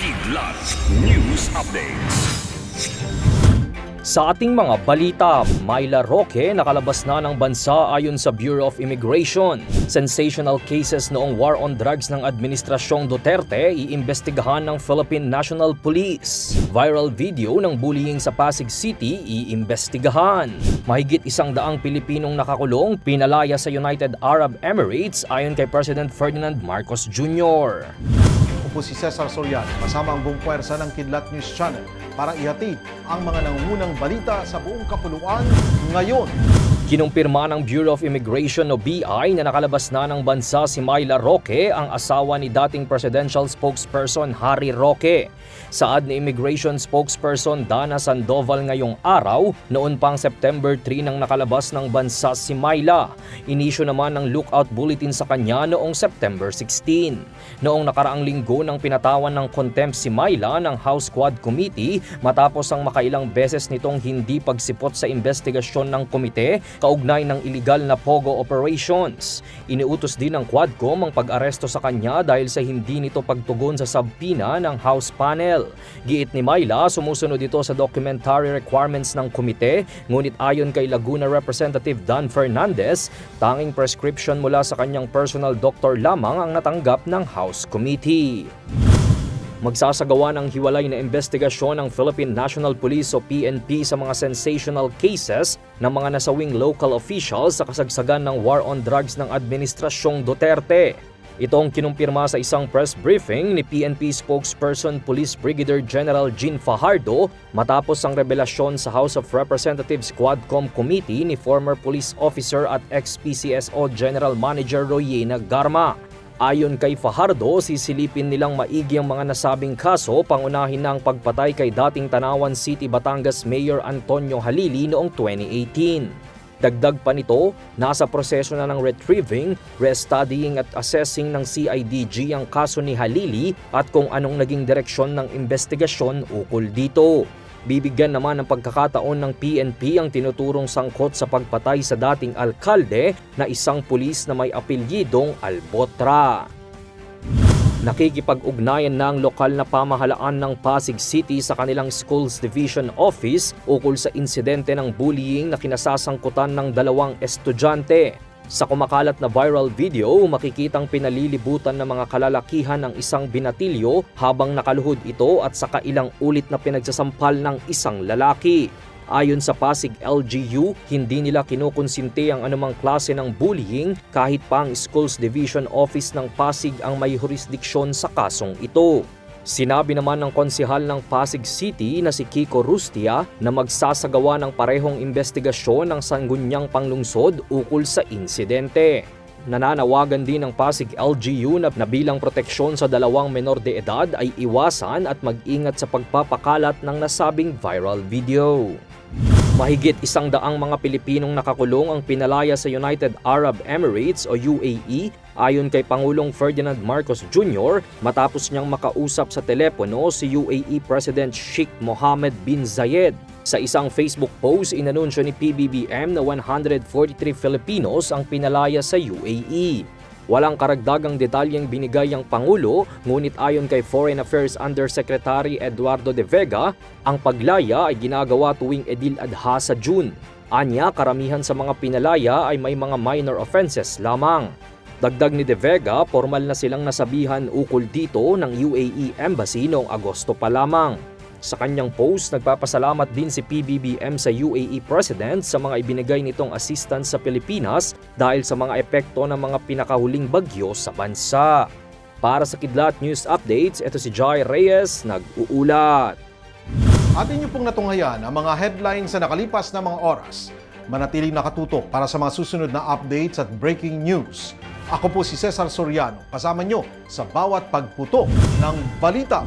Kidlat News Updates. Sa ating mga balita, Myla Roque nakalabas na ng bansa ayon sa Bureau of Immigration. Sensational cases noong war on drugs ng Administrasyong Duterte iimbestigahan ng Philippine National Police. Viral video ng bullying sa Pasig City iimbestigahan. Mahigit 100 Pilipinong nakakulong pinalaya sa United Arab Emirates ayon kay President Ferdinand Marcos Jr. Ako po si Cesar Soriano, kasama ang buong puwersa ng Kidlat News Channel para ihatid ang mga nangungunang balita sa buong kapuluan ngayon. Kinumpirma ng Bureau of Immigration o BI na nakalabas na ng bansa si Myla Roque, ang asawa ni dating presidential spokesperson Harry Roque. Saad ni Immigration spokesperson Dana Sandoval ngayong araw, noon pang September 3 nang nakalabas ng bansa si Myla. Inisyu naman ng lookout bulletin sa kanya noong September 16. Noong nakaraang linggo nang pinatawan ng contempt si Myla ng House Quad Committee matapos ang makailang beses nitong hindi pagsipot sa investigasyon ng komite kaugnay ng iligal na POGO operations. Iniutos din ng Quadcom ang pag-aresto sa kanya dahil sa hindi nito pagtugon sa subpoena ng House panel. Giit ni Myla, sumusunod ito sa documentary requirements ng komite, ngunit ayon kay Laguna Representative Dan Fernandez, tanging prescription mula sa kanyang personal doctor lamang ang natanggap ng House Committee. Magsasagawa ng hiwalay na investigasyon ng Philippine National Police o PNP sa mga sensational cases ng mga nasawing local officials sa kasagsagan ng war on drugs ng Administrasyong Duterte. Ito ang kinumpirma sa isang press briefing ni PNP spokesperson Police Brigadier General Jean Fajardo matapos ang revelasyon sa House of Representatives Quadcom Committee ni former police officer at ex-PCSO General Manager Royena Garma. Ayon kay Fajardo, sisilipin nilang maigi ang mga nasabing kaso, pangunahin na ang pagpatay kay dating Tanawan City, Batangas Mayor Antonio Halili noong 2018. Dagdag pa nito, nasa proseso na ng retrieving, restudying at assessing ng CIDG ang kaso ni Halili at kung anong naging direksyon ng investigasyon ukol dito. Bibigyan naman ng pagkakataon ng PNP ang tinuturong sangkot sa pagpatay sa dating alkalde na isang pulis na may apelyidong Albotra. Nakikipag-ugnayan na ang lokal na pamahalaan ng Pasig City sa kanilang Schools Division Office ukol sa insidente ng bullying na kinasasangkutan ng 2 estudyante. Sa kumakalat na viral video, makikitang pinalilibutan ng mga kalalakihan ng isang binatilyo habang nakaluhod ito at saka ilang ulit na pinagsasampal ng isang lalaki. Ayon sa Pasig LGU, hindi nila kinukonsinti ang anumang klase ng bullying kahit pa ang Schools Division Office ng Pasig ang may jurisdiksyon sa kasong ito. Sinabi naman ng konsehal ng Pasig City na si Kiko Rustia na magsasagawa ng parehong investigasyon ng sanggunyang panglungsod ukol sa insidente. Nananawagan din ng Pasig LGU na bilang proteksyon sa 2 menor de edad ay iwasan at mag-ingat sa pagpapakalat ng nasabing viral video. Mahigit 100 mga Pilipinong nakakulong ang pinalaya sa United Arab Emirates o UAE ayon kay Pangulong Ferdinand Marcos Jr. matapos niyang makausap sa telepono si UAE President Sheikh Mohammed bin Zayed. Sa isang Facebook post, inanunsyo ni PBBM na 143 Filipinos ang pinalaya sa UAE. Walang karagdagang detalyeng binigay ang Pangulo, ngunit ayon kay Foreign Affairs Undersecretary Eduardo De Vega, ang paglaya ay ginagawa tuwing Edil Adha sa June. Anya, karamihan sa mga pinalaya ay may mga minor offenses lamang. Dagdag ni De Vega, formal na silang nasabihan ukol dito ng UAE Embassy noong Agosto pa lamang. Sa kanyang post, nagpapasalamat din si PBBM sa UAE President sa mga ibinigay nitong assistance sa Pilipinas dahil sa mga epekto ng mga pinakahuling bagyo sa bansa. Para sa Kidlat News Updates, ito si Jai Reyes, nag-uulat. At inyo pong natunghayan ang mga headlines sa nakalipas na mga oras. Manatiling nakatutok para sa mga susunod na updates at breaking news. Ako po si Cesar Soriano, kasama nyo sa bawat pagputok ng balita.